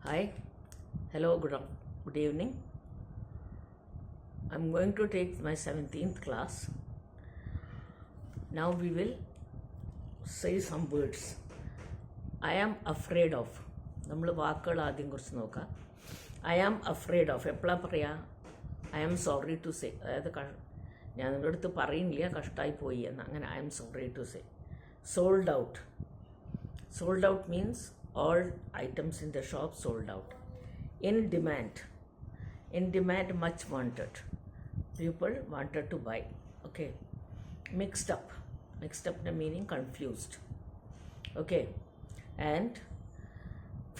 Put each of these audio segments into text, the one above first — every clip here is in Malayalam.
Hi, hello, good evening. I'm going to take my 17th class. Now we will say some words. I am afraid of. നമ്മൾ വാക്കുകൾ ആദ്യം കുറിച്ച് നോക്കാം. I am afraid of. എപ്പോഴാണ് പറയുക? I am sorry to say. അതായത് ഞാൻ നിങ്ങളുടെ അടുത്ത് പറയുന്നില്ല, കഷ്ടമായി പോയി എന്ന്. അങ്ങനെ I am sorry to say. Sold out. Sold out means all items in the shop sold out. In demand. In demand, much wanted. People wanted to buy. Okay. Mixed up. Mixed up the meaning confused. Okay. And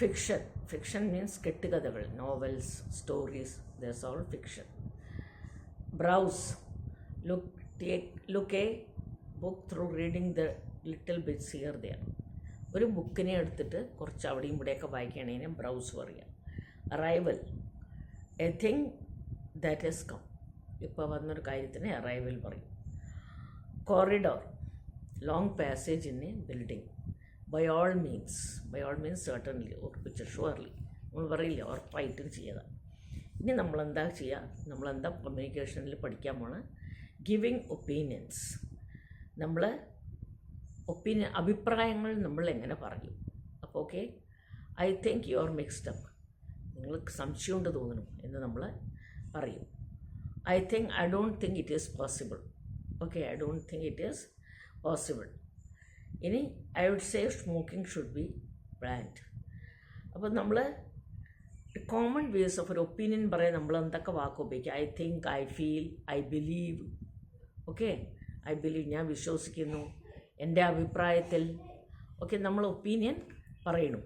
fiction. Fiction means kettukadagal, novels, stories. That's all fiction. Browse. Look a book through reading the little bits here there. ഒരു ബുക്കിനെ എടുത്തിട്ട് കുറച്ച് അവിടെയും ഇവിടെയൊക്കെ വായിക്കുകയാണെങ്കിൽ ബ്രൗസ് പറയുക. Arrival, a thing that is come. ഇപ്പോൾ വന്നൊരു കാര്യത്തിന് അറൈവൽ പറയും. Corridor, long passage in a building. By all means certainly, ഉറപ്പിച്ച്, ഷുവർലി. നമ്മൾ പറയില്ല ഉറപ്പായിട്ടും ചെയ്യുക. ഇനി നമ്മളെന്താ ചെയ്യുക? നമ്മളെന്താ കമ്മ്യൂണിക്കേഷനിൽ പഠിക്കാൻ പോണ ഗിവിങ് ഒപ്പീനിയൻസ്. നമ്മൾ അഭിപ്രായങ്ങൾ നമ്മൾ എങ്ങനെ പറയും. അപ്പോൾ okay, I think you are mixed up. നിങ്ങൾക്ക് സംശയമുണ്ട് തോന്നണം എന്ന് നമ്മൾ പറയും. I don't think it is possible. Okay, I don't think it is possible. ഇനി I would say smoking should be banned. അപ്പോൾ നമ്മൾ കോമൺ വേസ് ഓഫ് ഒരു ഒപ്പീനിയൻ പറയാൻ നമ്മൾ എന്തൊക്കെ വാക്ക് ഉപയോഗിക്കുക? I think, I feel, I believe. Okay, I believe, ഞാൻ വിശ്വസിക്കുന്നു, എൻ്റെ അഭിപ്രായത്തിൽ. ഓക്കെ, നമ്മൾ ഒപ്പീനിയൻ പറയണു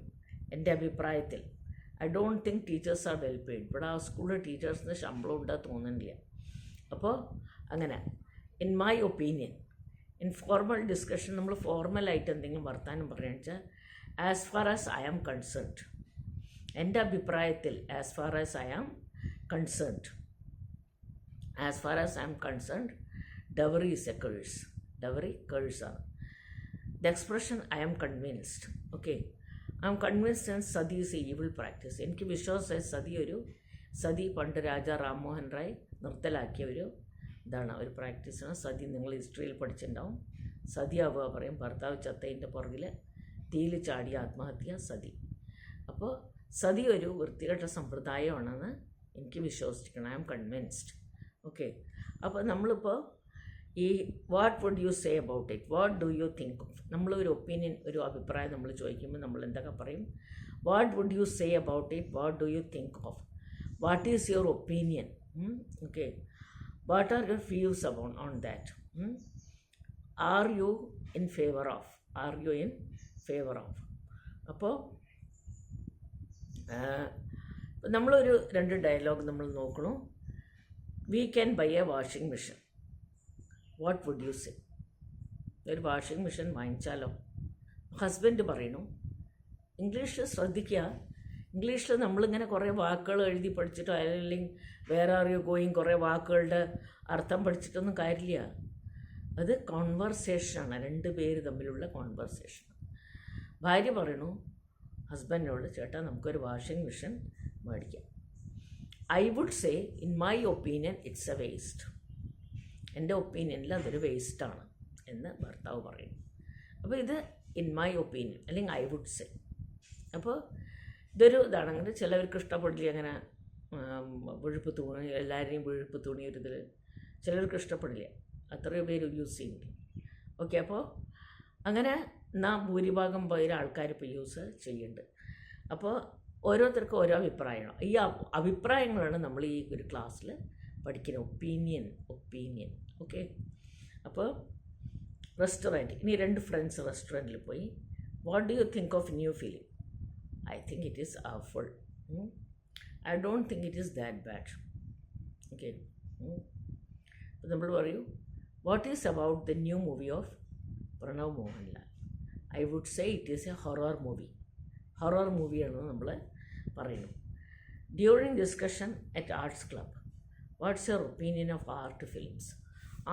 എൻ്റെ അഭിപ്രായത്തിൽ. I don't think teachers are well paid. ഇവിടെ ആ സ്കൂളിൽ ടീച്ചേഴ്സിന് ശമ്പളം ഉണ്ടാ തോന്നുന്നില്ല. അപ്പോൾ അങ്ങനെ in my opinion. In formal discussion നമ്മൾ ഫോർമലായിട്ട് എന്തെങ്കിലും വർത്താനം പറയുകയെന്ന് വെച്ചാൽ as far as I am concerned. എൻ്റെ അഭിപ്രായത്തിൽ as far as I am concerned. As far as I am concerned, dowry is a curse. Dowry കേഴ്സാണ്. The expression I am convinced. Okay, I am convinced and sati is a evil practice. എനിക്ക് വിശ്വാസം സതി പണ്ട് രാജാ റാംമോഹൻ റായ് നിർത്തലാക്കിയ ഇതാണ്, ഒരു പ്രാക്ടീസാണ്. സതി നിങ്ങൾ ഹിസ്റ്ററിയിൽ പഠിച്ചിട്ടുണ്ടാവും. സതിയാവുക പറയും, ഭർത്താവ് ചത്തതിൻ്റെ പുറകിൽ തീയിൽ ചാടിയ ആത്മഹത്യ സതി. അപ്പോൾ സതി ഒരു വൃത്തികെട്ട സമ്പ്രദായമാണെന്ന് എനിക്ക് വിശ്വസിക്കണം. I am convinced. ഓക്കെ, അപ്പോൾ നമ്മളിപ്പോൾ ഈ what would you say about it, what do you think of. നമ്മളൊരു ഒപ്പീനിയൻ, ഒരു അഭിപ്രായം നമ്മൾ ചോദിക്കുമ്പോൾ നമ്മൾ എന്തൊക്കെ പറയും? What would you say about it, what do you think of, what is your opinion. Okay, what are your views about on that. Are you in favour of, are you in favour of. അപ്പോൾ നമ്മളൊരു 2 ഡയലോഗ് നമ്മൾ നോക്കണു. We can buy a washing machine. What would you say? ഒരു വാഷിംഗ് മെഷീൻ വാങ്ങിച്ചാലോ? ഹസ്ബൻഡ് പറയണു. ഇംഗ്ലീഷ് ശ്രദ്ധിക്കുക. ഇംഗ്ലീഷിൽ നമ്മളിങ്ങനെ കുറേ വാക്കുകൾ എഴുതി പഠിച്ചിട്ടോ അല്ലെങ്കിൽ വേറെ ആർ യു ഗോയിങ് കുറേ വാക്കുകളുടെ അർത്ഥം പഠിച്ചിട്ടൊന്നും കാര്യമില്ല. അത് കോൺവെർസേഷനാണ്, 2 പേര് തമ്മിലുള്ള കോൺവെർസേഷൻ. ഭാര്യ പറയണു ഹസ്ബൻഡിനോട്, ചേട്ടാ നമുക്കൊരു വാഷിംഗ് മെഷീൻ മേടിക്കാം. I would say in my opinion it's a waste. എൻ്റെ ഒപ്പീനിയനിൽ അതൊരു വേസ്റ്റാണ് എന്ന് ഭർത്താവ് പറയുന്നു. അപ്പോൾ ഇത് ഇൻ മൈ ഒപ്പീനിയൻ അല്ലെങ്കിൽ ഐ വുഡ് സേ. അപ്പോൾ ഇതാണെങ്കിൽ ചിലവർക്ക് ഇഷ്ടപ്പെടില്ല. അങ്ങനെ വെളുപ്പ് തുണി, എല്ലാവരെയും വെളുപ്പ് തുണി ഒരു ഇതിൽ ചിലർക്ക് ഇഷ്ടപ്പെടില്ല. അത്രയോ പേര് യൂസ് ചെയ്യുന്നുണ്ട്. ഓക്കെ, അപ്പോൾ അങ്ങനെ ഭൂരിഭാഗം പേര് ആൾക്കാർ ഇപ്പോൾ യൂസ് ചെയ്യുന്നുണ്ട്. അപ്പോൾ ഓരോരുത്തർക്കും ഓരോ അഭിപ്രായമാണ്. ഈ അഭിപ്രായങ്ങളാണ് നമ്മൾ ഈ ഒരു ക്ലാസ്സിൽ പഠിക്കുന്ന. ഒപ്പീനിയൻ. ഓക്കെ, അപ്പോൾ റെസ്റ്റോറൻറ്റ്. ഇനി 2 ഫ്രണ്ട്സ് റെസ്റ്റോറൻറ്റിൽ പോയി. What do you think of new film? I think it is awful. I don't think it is that bad. Okay, അപ്പോൾ നമ്മൾ പറയൂ what is about the new movie of Pranav Mohanlal? I would say it is a horror movie. Horror മൂവിയാണെന്ന് നമ്മൾ പറയുന്നു. During discussion at arts club, what's your opinion of art films?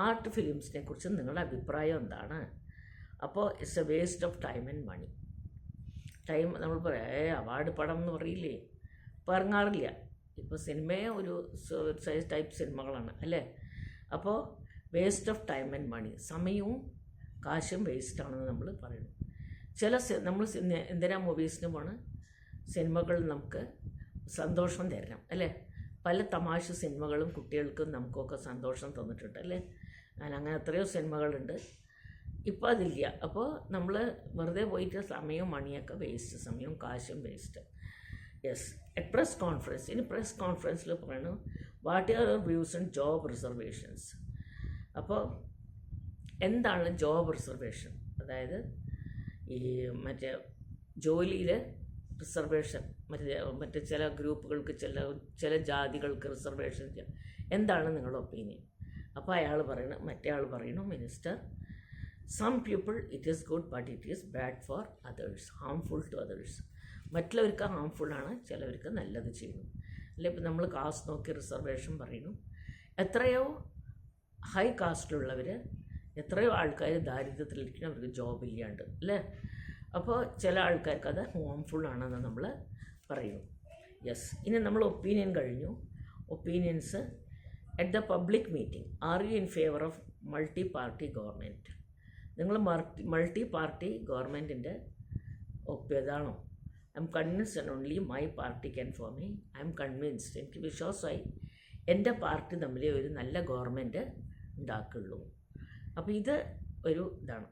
Art ഫിലിംസിനെ കുറിച്ച് നിങ്ങളുടെ അഭിപ്രായം എന്താണ്? അപ്പോൾ it's a waste of time and money. Time നമ്മൾ പറയാം അവാർഡ് പടം എന്ന് പറയില്ലേ, ഇപ്പോൾ ഇറങ്ങാറില്ല. ഇപ്പോൾ സിനിമയെ ഒരു ടൈപ്പ് സിനിമകളാണ് അല്ലേ. അപ്പോൾ waste of time and money, സമയവും കാശും വേസ്റ്റാണെന്ന് നമ്മൾ പറയുന്നു. നമ്മൾ എന്തിനാ മൂവീസിന് പോണ്? സിനിമകൾ നമുക്ക് സന്തോഷം തരണം അല്ലേ. പല തമാശ സിനിമകളും കുട്ടികൾക്കും നമുക്കൊക്കെ സന്തോഷം തന്നിട്ടുണ്ട് അല്ലേ. അങ്ങനെ എത്രയോ സിനിമകളുണ്ട്. ഇപ്പോൾ അതില്ല. അപ്പോൾ നമ്മൾ വെറുതെ പോയിട്ട് സമയവും മണിയൊക്കെ വേസ്റ്റ്, സമയവും കാശും waste. Yes, A press conference. ഇനി പ്രസ് കോൺഫറൻസിൽ പറയണു what are your views on job reservations. അപ്പോൾ എന്താണ് ജോബ് റിസർവേഷൻ? അതായത് ഈ മറ്റേ ജോലിയിൽ റിസർവേഷൻ, മറ്റേ ചില ഗ്രൂപ്പുകൾക്ക് ചില ജാതികൾക്ക് റിസർവേഷൻ എന്താണ് നിങ്ങളുടെ ഒപ്പീനിയൻ? അപ്പോൾ മറ്റേ ആൾ പറയുന്നു, minister, some people it is good but it is bad for others, harmful to others. മറ്റുള്ളവർക്ക് ഹാംഫുള്ളാണ്, ചിലവർക്ക് നല്ലത് ചെയ്യുന്നു അല്ലെ. ഇപ്പം നമ്മൾ കാസ്റ്റ് നോക്കി റിസർവേഷൻ പറയുന്നു. എത്രയോ ഹൈ കാസ്റ്റിലുള്ളവർ, എത്രയോ ആൾക്കാർ ദാരിദ്ര്യത്തിലിരിക്കണം, അവർക്ക് ജോബ് ഇല്ലാണ്ട് അല്ലേ. അപ്പോൾ ചില ആൾക്കാർക്ക് അത് ഹാംഫുള്ളാണെന്ന് നമ്മൾ പറയുന്നു. യെസ്, ഇനി നമ്മൾ ഒപ്പീനിയൻ കഴിഞ്ഞു. Opinions at the public meeting, are you in favour of multi party government? നിങ്ങൾ മൾട്ടി പാർട്ടി ഗവൺമെൻറ്റിൻ്റെ ഒപ്പേതാണോ? I am convinced and only my party can for me. I am convinced, എനിക്ക് വിശ്വാസമായി എൻ്റെ പാർട്ടി തമ്മിൽ ഒരു നല്ല ഗവൺമെൻറ് ഉണ്ടാക്കുള്ളൂ. അപ്പോൾ ഇത് ഒരു ഇതാണ്.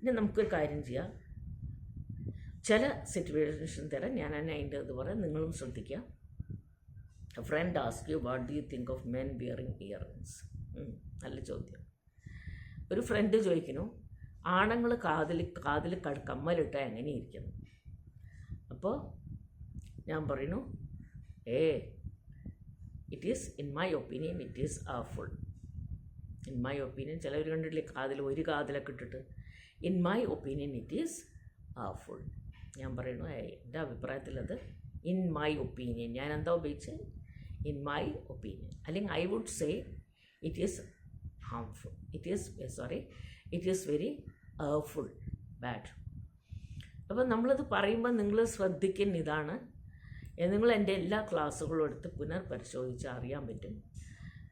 ഇനി നമുക്കൊരു കാര്യം ചെയ്യാം. ചില സിറ്റുവേഷൻ തരാം, ഞാൻ തന്നെ അതിൻ്റെ ഇത് പറയാം, നിങ്ങളും ശ്രദ്ധിക്കുക. Friend ask you what do you think of men wearing earrings. നല്ല ചോദ്യം. ഒരു ഫ്രണ്ട് ചോദിക്കുന്നു, ആണുങ്ങൾ കാതിൽ കമ്മലിട്ടാൽ എങ്ങനെ ഇരിക്കുന്നു? അപ്പോൾ ഞാൻ പറയുന്നു, it is in my opinion it is full. In my opinion, ചിലവർ കണ്ടിട്ടില്ലേ ഒരു കാതിലൊക്കെ ഇട്ടിട്ട്. In my opinion it is full. ഞാൻ പറയുന്നു, എൻ്റെ അഭിപ്രായത്തിൽ അത് ഇൻ മൈ ഒപ്പീനിയൻ. ഞാൻ എന്താ ഉപയോഗിച്ചത്? In my opinion. അല്ലെങ്കിൽ I would say it is harmful, it is very full, bad. അപ്പോൾ നമ്മളത് പറയുമ്പോൾ നിങ്ങൾ ശ്രദ്ധിക്കുന്ന ഇതാണ്. നിങ്ങൾ എൻ്റെ എല്ലാ ക്ലാസ്സുകളും എടുത്ത് പുനർപരിശോധിച്ച് അറിയാൻ പറ്റും.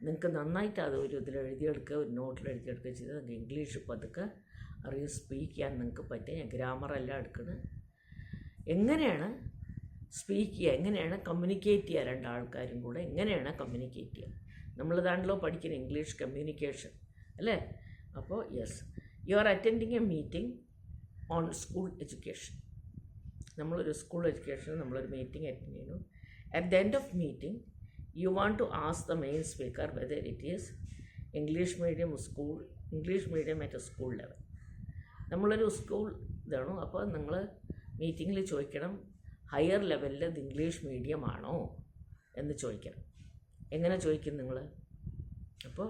നിങ്ങൾക്ക് നന്നായിട്ട് അത് ഒരു ഇതിൽ എഴുതിയെടുക്കുക, ഒരു നോട്ടിൽ എഴുതിയെടുക്കുക ചെയ്ത് നിങ്ങൾക്ക് ഇംഗ്ലീഷ് പതുക്കെ സ്പീക്ക് ചെയ്യാൻ നിങ്ങൾക്ക് പറ്റും. ഞാൻ ഗ്രാമറെല്ലാം എടുക്കുന്നത്. എങ്ങനെയാണ് സ്പീക്ക് ചെയ്യുക, എങ്ങനെയാണ് കമ്മ്യൂണിക്കേറ്റ് ചെയ്യുക, രണ്ടാൾക്കാരും കൂടെ എങ്ങനെയാണ് കമ്മ്യൂണിക്കേറ്റ് ചെയ്യുക? നമ്മളിതാണല്ലോ പഠിക്കുന്ന ഇംഗ്ലീഷ് കമ്മ്യൂണിക്കേഷൻ അല്ലേ. അപ്പോൾ yes, you are attending a meeting on school education. നമ്മളൊരു സ്കൂൾ എഡ്യൂക്കേഷൻ നമ്മളൊരു മീറ്റിംഗ് അറ്റൻഡ് ചെയ്യുന്നു. At the end of meeting you want to ask the main speaker whether it is English medium at school level. നമ്മളൊരു സ്കൂൾ ഇതാണ്. അപ്പോൾ നിങ്ങൾ മീറ്റിങ്ങിൽ ചോദിക്കണം, ഹയർ ലെവലിൽ ഇത് ഇംഗ്ലീഷ് മീഡിയം ആണോ എന്ന് ചോദിക്കണം. എങ്ങനെ ചോദിക്കും നിങ്ങൾ? അപ്പോൾ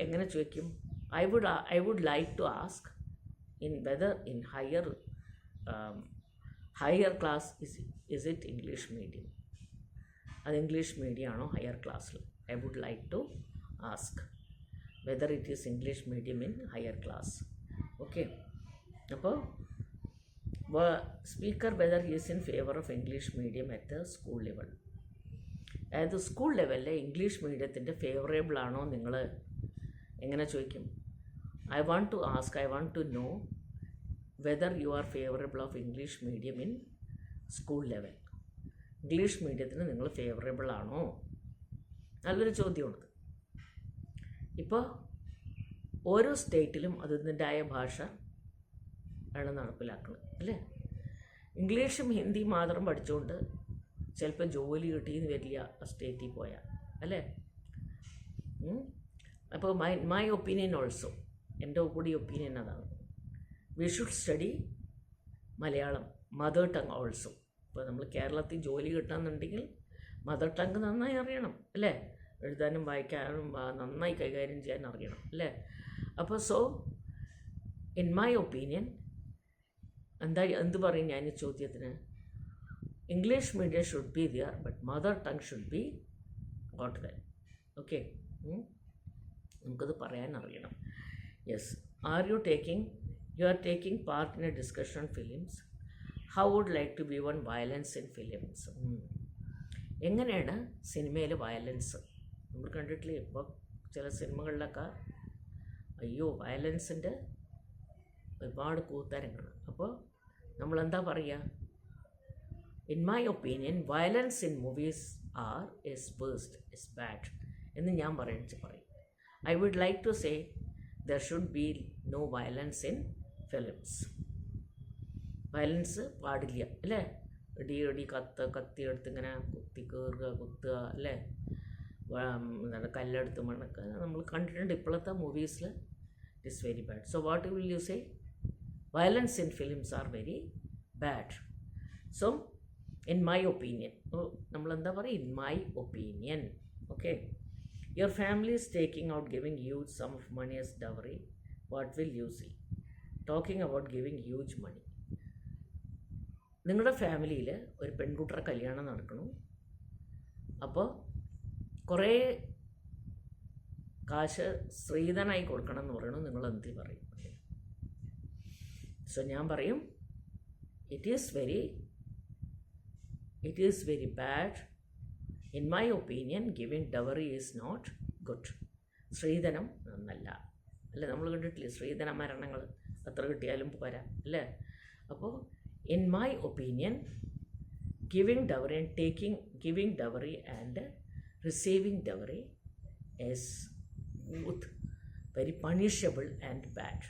എങ്ങനെ ചോദിക്കും? I would like to ask in whether in higher class is it English medium. അത് ഇംഗ്ലീഷ് മീഡിയം ആണോ ഹയർ ക്ലാസ്സിൽ? I would like to ask whether it is English medium in higher class. Okay. അപ്പോൾ speaker whether is in favour of English medium at school level. അതായത് സ്കൂൾ ലെവലിൽ ഇംഗ്ലീഷ് മീഡിയത്തിൻ്റെ ഫേവറേബിൾ ആണോ നിങ്ങൾ? എങ്ങനെ ചോദിക്കും? I want to know whether you are favourable of English medium in school level. English മീഡിയത്തിന് നിങ്ങൾ ഫേവറബിൾ ആണോ? നല്ലൊരു ചോദ്യമാണത്. ഇപ്പോൾ ഓരോ സ്റ്റേറ്റിലും അതിൻ്റെതായ ഭാഷ ആണ് നടപ്പിലാക്കുന്നത് അല്ലേ. ഇംഗ്ലീഷും ഹിന്ദിയും മാത്രം പഠിച്ചുകൊണ്ട് ചിലപ്പോൾ ജോലി കിട്ടിയെന്ന് വരില്ല ആ സ്റ്റേറ്റിൽ പോയാൽ അല്ലേ. അപ്പോൾ മൈ ഒപ്പീനിയൻ ഓൾസോ, എൻ്റെ കൂടി ഒപ്പീനിയൻ അതാണ്. We should study Malayalam mother tongue also. ഇപ്പോൾ നമ്മൾ കേരളത്തിൽ ജോലി കിട്ടണമെന്നുണ്ടെങ്കിൽ മദർ ടങ് നന്നായി അറിയണം അല്ലേ. എഴുതാനും വായിക്കാനും നന്നായി കൈകാര്യം ചെയ്യാൻ അറിയണം അല്ലേ. അപ്പോൾ ഇൻ മൈ ഒപ്പീനിയൻ എന്ത് പറയും ഞാൻ ഈ ചോദ്യത്തിന്? English medium should be there but mother tongue should be got then. Okay, നമുക്കത് പറയാൻ അറിയണം. Yes, you are taking part in a discussion films. How would like to be one violence in films. എങ്ങനെയാണ് സിനിമയിൽ വയലൻസ്? നമ്മൾ കണ്ടിട്ടില്ലേ ഇപ്പോൾ ചില സിനിമകളിലൊക്കെ അയ്യോ വയലൻസിൻ്റെ ഒരുപാട് കൂത്തരങ്ങൾ. അപ്പോൾ നമ്മളെന്താ പറയുക? In my opinion violence in movies is worst, is bad എന്ന് ഞാൻ പറയും. I would like to say there should be no violence in films. Violence പാടില്ല അല്ലേ? ഇടി കത്തി എടുത്ത് ഇങ്ങനെ കുത്തി കയറുക, കുത്തുക അല്ലേ? എന്താണ് കല്ലെടുത്ത് മണക്കുക നമ്മൾ കണ്ടിട്ടുണ്ട് ഇപ്പോഴത്തെ മൂവീസിൽ. It is very bad. So what will you say? Violence in films are very bad. So in my opinion, നമ്മളെന്താ പറയുക? In my opinion. Okay. Your family is taking out giving huge sum of money as dowry. What will you say? Talking about giving huge money. നിങ്ങളുടെ ഫാമിലിയിൽ ഒരു പെൺകുട്ടിയുടെ കല്യാണം നടക്കണം. അപ്പോൾ കുറേ കാശ് സ്ത്രീധനായി കൊടുക്കണം എന്ന് പറയണം. നിങ്ങൾ എന്ത് പറയും? സോ ഞാൻ പറയും it is very bad. In my opinion giving dowry is not good. സ്ത്രീധനം നന്നല്ല അല്ലേ? നമ്മൾ കണ്ടിട്ടില്ലേ സ്ത്രീധന മരണങ്ങൾ? എത്ര കിട്ടിയാലും പോരാ അല്ലേ? അപ്പോൾ in my opinion giving dowry and receiving dowry is both very punishable and bad.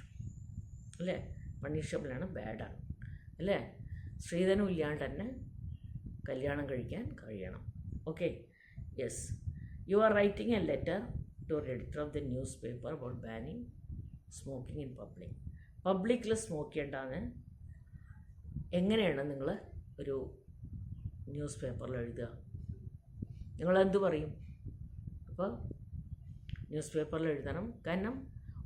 അല്ലേ? പണിഷബിളാണ്, ബാഡാണ് അല്ലേ? സ്ത്രീധനം ഇല്ലാണ്ട് തന്നെ കല്യാണം കഴിക്കാൻ കഴിയണം. Okay. Yes, you are writing a letter to editor of the newspaper about banning smoking in public. പബ്ലിക്കിൽ സ്മോക്ക് ചെയ്യേണ്ടാന്ന് എങ്ങനെയാണ് നിങ്ങൾ ഒരു ന്യൂസ് പേപ്പറിൽ എഴുതുക? നിങ്ങളെന്ത് പറയും? അപ്പോൾ ന്യൂസ് പേപ്പറിൽ എഴുതണം. കാരണം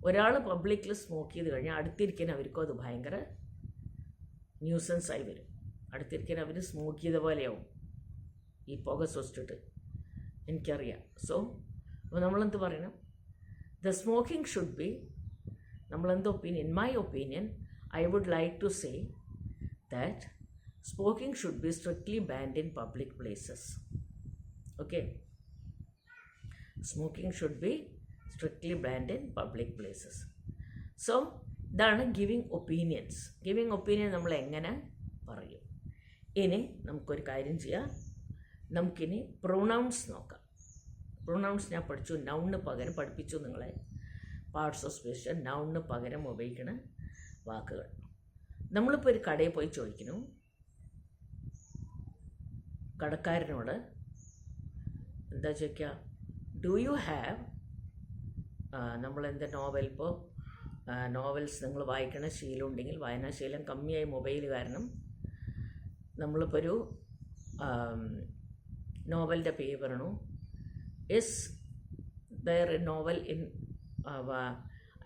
ഒരാൾ പബ്ലിക്കിൽ സ്മോക്ക് ചെയ്ത് കഴിഞ്ഞാൽ അടുത്തിരിക്കാൻ അവർക്കും അത് ഭയങ്കര ന്യൂസൻസായി വരും. അടുത്തിരിക്കാൻ അവർ സ്മോക്ക് ചെയ്ത പോലെയാവും ഈ പുക ശ്വസിച്ചിട്ട്, എനിക്കറിയാം. സോ അപ്പോൾ നമ്മളെന്ത് പറയണം? ദ സ്മോക്കിംഗ് ഷുഡ് ബി, നമ്മളെന്ത് opinion, in my opinion I would like to say that smoking should be strictly banned in public places. Okay, smoking should be strictly banned in public places. So ഇതാണ് ഗിവിങ് ഒപ്പീനിയൻസ്. ഗിവിങ് ഒപ്പീനിയൻ നമ്മൾ എങ്ങനെ പറയും? ഇനി നമുക്കൊരു കാര്യം ചെയ്യാം. നമുക്കിനി പ്രൊനൗൺസ് നോക്കാം. പ്രൊനൗൺസ് ഞാൻ പഠിച്ചു. നൗണിന് പകരം പഠിപ്പിച്ചു നിങ്ങളെ. പാർട്സ് ഓഫ് സ്പീച്ച് നൗണിന് പകരം ഉപയോഗിക്കുന്ന വാക്കുകൾ. നമ്മളിപ്പോൾ ഒരു കടയിൽ പോയി ചോദിക്കുന്നു, കടക്കാരനോട് എന്താ ചോദിക്കുക? ഡു യു ഹാവ്, നമ്മളെന്താ നോവൽ, ഇപ്പോൾ നോവൽസ് നിങ്ങൾ വായിക്കണ ശീലം ഉണ്ടെങ്കിൽ, വായനാശീലം കമ്മിയായി മൊബൈൽ കാരണം, നമ്മളിപ്പോൾ ഒരു നോവലിൻ്റെ പേര് പറയണു. Is there a novel in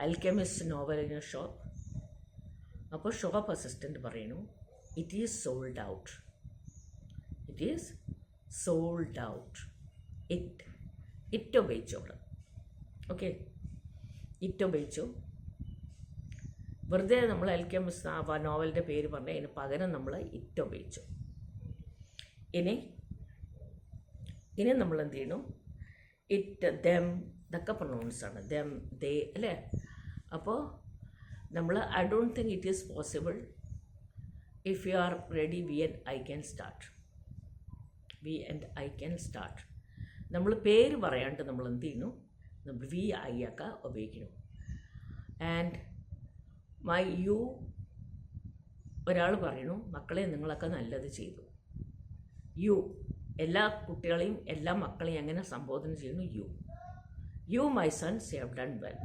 Alchemist novel in a shop? അപ്പോൾ ഷോപ്പ് അസിസ്റ്റൻ്റ് പറയുന്നു it is sold out. It is sold out. It ഉപയോഗിച്ചു അവിടെ. ഓക്കെ, ഇറ്റ് ഉപയോഗിച്ചു. വെറുതെ നമ്മൾ അൽക്കെമിസ്റ്റ് നോവലിൻ്റെ പേര് പറഞ്ഞാൽ അതിന് പകരം നമ്മൾ ഇറ്റ് ഉപയോഗിച്ചു. ഇനി നമ്മൾ എന്ത് ചെയ്യണു? ഇറ്റ്, ദം, ഇതൊക്കെ പ്രൊനൗൺസാണ്. ദം, ദേ അല്ലേ? അപ്പോൾ നമ്മൾ I don't think it is possible. If you are ready, we and I can start. We and I can start. നമ്മൾ പേര് പറയാണ്ട് നമ്മൾ എന്ത് ചെയ്യുന്നു? നമ്മൾ വി, ഐ ഒക്കെ ഉപയോഗിക്കുന്നു. ആൻഡ് മൈ, യു, ഒരാൾ പറയുന്നു മക്കളെ നിങ്ങളൊക്കെ നല്ലത് ചെയ്തു. യു, എല്ലാ കുട്ടികളെയും എല്ലാ മക്കളെയും എങ്ങനെ സംബോധന ചെയ്യുന്നു? You my sons have done well.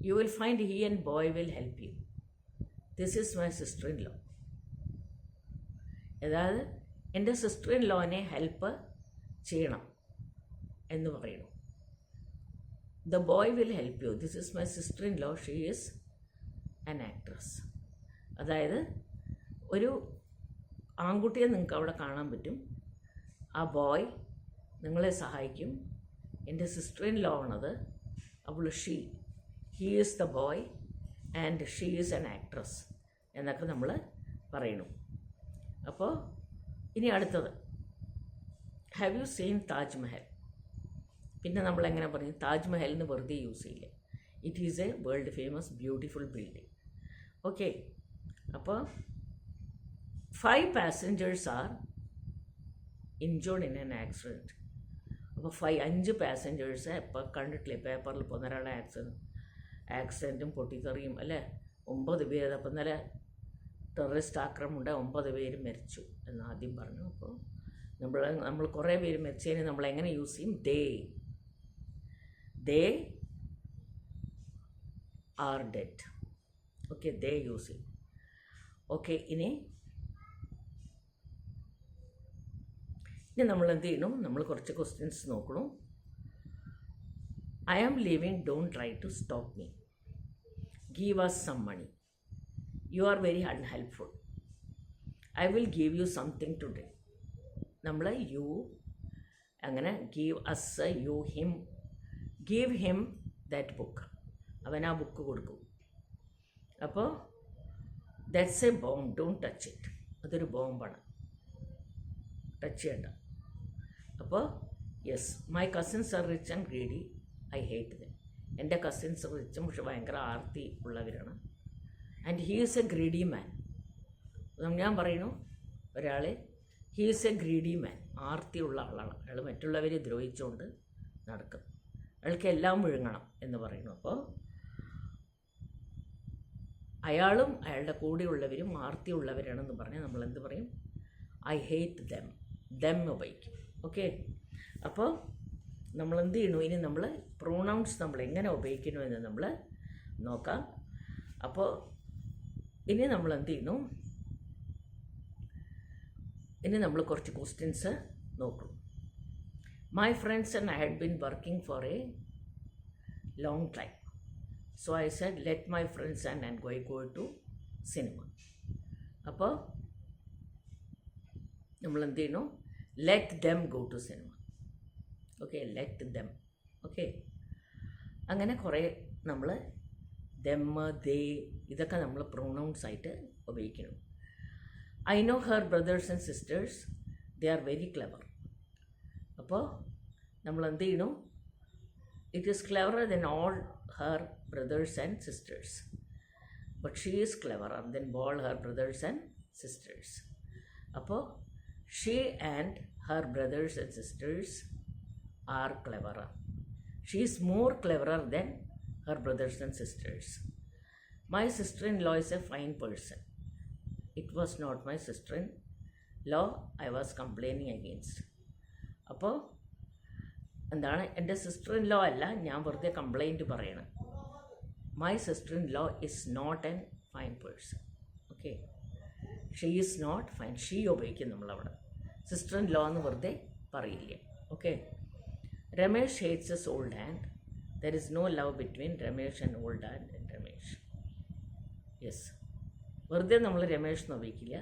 You will find he and boy will help you. This is my sister-in-law. അതായത് എൻ്റെ സിസ്റ്റർ-ഇൻ-ലോനെ ഹെൽപ്പ് ചെയ്യണം എന്ന് പറയുന്നു. The boy will help you. This is my sister-in-law, she is an actress. അതായത് ഒരു ആൺകുട്ടിയെ നിങ്ങൾക്ക് അവിടെ കാണാൻ പറ്റും. ആ ബോയ് നിങ്ങളെ സഹായിക്കും. എൻ്റെ സിസ്റ്റർ-ഇൻ-ലോ ആണത്. അവൾ he is the boy and she is an actress എന്നൊക്കെ നമ്മൾ പറയണു. അപ്പോൾ ഇനി അടുത്തത്, ഹാവ് യു സീൻ താജ്മഹൽ? പിന്നെ നമ്മളെങ്ങനെ പറയും? താജ്മഹലിന് വെറുതെ യൂസ് ചെയ്യില്ല. It is a world famous beautiful building. Okay, അപ്പോൾ 5 passengers are injured in an accident. അപ്പോൾ 5 പാസഞ്ചേഴ്സ് ഇപ്പോൾ കണ്ടിട്ടില്ലേ പേപ്പറിൽ? ഇപ്പോൾ ഒരാളുടെ ആക്സിഡൻറ്റും പൊട്ടിത്തെറിയും അല്ലേ? 9 പേര്. അപ്പോൾ ഇന്നലെ ടെററിസ്റ്റ് ആക്രമണം ഉണ്ടായി, 9 പേര് മരിച്ചു എന്ന് ആദ്യം പറഞ്ഞു. അപ്പോൾ നമ്മൾ കുറേ പേര് മരിച്ചതിന് നമ്മൾ എങ്ങനെ യൂസ് ചെയ്യും? They are dead. Okay, they use ചെയ്യും. ഓക്കെ, ഇനി നമ്മൾ എന്ത് ചെയ്യണം? നമ്മൾ കുറച്ച് ക്വസ്റ്റ്യൻസ് നോക്കണം. I am leaving, don't try to stop me. Give us some money. You are very unhelpful. I will give you something to drink. നമ്മൾ യു അങ്ങനെ give us, you him, give him that book. അവൻ ആ ബുക്ക് കൊടുക്കും. അപ്പോൾ that's a bomb, don't touch it. അതൊരു ബോംബാണ്, ടച്ച് ചെയ്യണ്ട. അപ്പോൾ yes, my cousins are rich and greedy, I hate them. എൻ്റെ കസിൻസ് റിച്ചും പക്ഷെ ഭയങ്കര ആർത്തി ഉള്ളവരാണ്. And he is a greedy man. ഞാൻ പറയണു ഒരാളെ, he is a greedy man, ആർത്തിയുള്ള ആളാണ് അയാൾ. മറ്റുള്ളവരെ ദ്രോഹിച്ചുകൊണ്ട് നടക്കും, അയാൾക്ക് എല്ലാം വിഴുങ്ങണം എന്ന് പറയുന്നു. അപ്പോൾ അയാളും അയാളുടെ കൂടെയുള്ളവരും ആർത്തിയുള്ളവരാണെന്ന് പറഞ്ഞാൽ നമ്മൾ എന്ത് പറയും? ഐ ഹേറ്റ് ദം ഉപയോഗിക്കും. ഓക്കെ, അപ്പോൾ നമ്മൾ എന്ത് ചെയ്യണു? ഇനി നമ്മൾ പ്രൊനൗൺസ് നമ്മൾ എങ്ങനെ ഉപയോഗിക്കുന്നു എന്ന് നമ്മൾ നോക്കാം. അപ്പോൾ ഇനി നമ്മൾ എന്ത് ചെയ്യുന്നു? ഇനി നമ്മൾ കുറച്ച് ക്വസ്റ്റ്യൻസ് നോക്കണം. My friends and I had been working for a long time. So I said let my friends and go to cinema. അപ്പോൾ നമ്മൾ എന്ത് ചെയ്യണു? Let them go to cinema. Okay, let them. Okay, അങ്ങനെ കുറേ നമ്മൾ ദം, ദേ ഇതൊക്കെ നമ്മൾ പ്രൊനൗൺസ് ആയിട്ട് ഉപയോഗിക്കണം. I know her brothers and sisters, they are very clever. അപ്പോൾ നമ്മൾ എന്ത് ചെയ്യണു? It is cleverer than all her brothers and sisters. But she is cleverer than all her brothers and sisters. അപ്പോൾ she and her brothers and sisters are cleverer. She is more cleverer than her brothers and sisters. My sister-in-law is a fine person. It was not my sister-in-law I was complaining against. അപ്പോൾ എന്താണ്? എൻ്റെ സിസ്റ്റർ-ഇൻ-ലോ അല്ല, ഞാൻ വെറുതെ കംപ്ലൈൻറ്റ് പറയണം. My sister in law is not an fine person. Okay, she is not fine. She ഉപയോഗിക്കും നമ്മളവിടെ. സിസ്റ്റർ-ഇൻ-ലോ എന്ന് വെറുതെ പറയില്ല. Okay, Ramesh hates S old and there is no love between Ramesh and old and Ramesh. Yes, വെറുതെ നമ്മൾ രമേഷ് എന്ന് ഉപയോഗിക്കില്ല.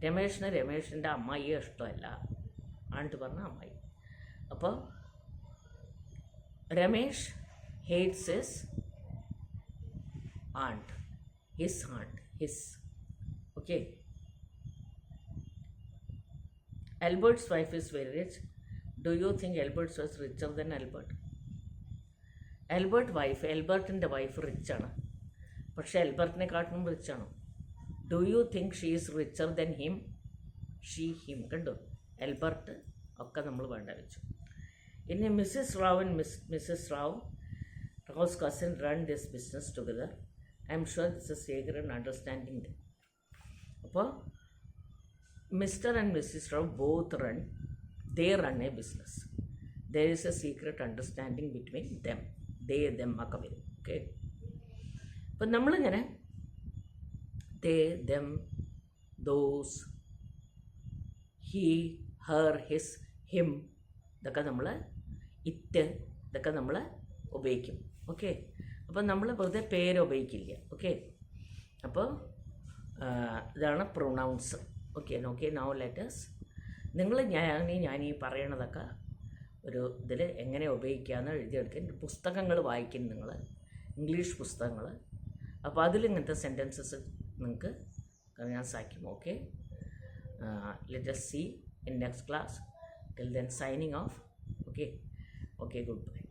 രമേഷിന് രമേഷിൻ്റെ അമ്മായിയെ ഇഷ്ടമല്ല, ആണ്ട് പറഞ്ഞ അമ്മായി. അപ്പോൾ രമേഷ് ഹേറ്റ്സ് ഹിസ് ആണ്ട്, ഹിസ് ആണ്ട്, his. Okay, Albert's wife is very rich. Do you think Albert was richer than Albert? Albertൻ്റെ വൈഫ് റിച്ചാണ്, പക്ഷേ ആൽബർട്ടിനെക്കാട്ടിലും റിച്ചാണ്. Do you think she is richer than him? She, him. കണ്ടു? ആൽബർട്ട് ഒക്കെ നമ്മൾ വേണ്ട വെച്ചു. ഇനി Mrs Rao, Rao's cousin run this business together. I am sure this is a great understanding. അപ്പോൾ Mr. and Mrs. Rao both run a business. There is a secret understanding between them. They, them ഒക്കെ വരും. ഓക്കെ, അപ്പം നമ്മളിങ്ങനെ they, them, those, he, her, his, him ഇതൊക്കെ നമ്മൾ it ഇതൊക്കെ നമ്മൾ ഉപയോഗിക്കും. ഓക്കെ, അപ്പം നമ്മൾ വെറുതെ പേര് ഉപയോഗിക്കില്ല. ഓക്കെ, അപ്പോൾ ഇതാണ് pronouns. Okay, okay. Now let's നിങ്ങൾ ഞാൻ ഈ പറയണതൊക്കെ ഒരു ഇതിൽ എങ്ങനെ ഉപയോഗിക്കാമെന്ന് എഴുതിയെടുക്കാൻ പുസ്തകങ്ങൾ വായിക്കും നിങ്ങൾ, ഇംഗ്ലീഷ് പുസ്തകങ്ങൾ. അപ്പോൾ അതിലിങ്ങനത്തെ സെൻറ്റൻസസ് നിങ്ങൾക്ക് അറിയാൻ സാധിക്കും. Okay, let us see in next class. Till then, signing off. Okay, goodbye.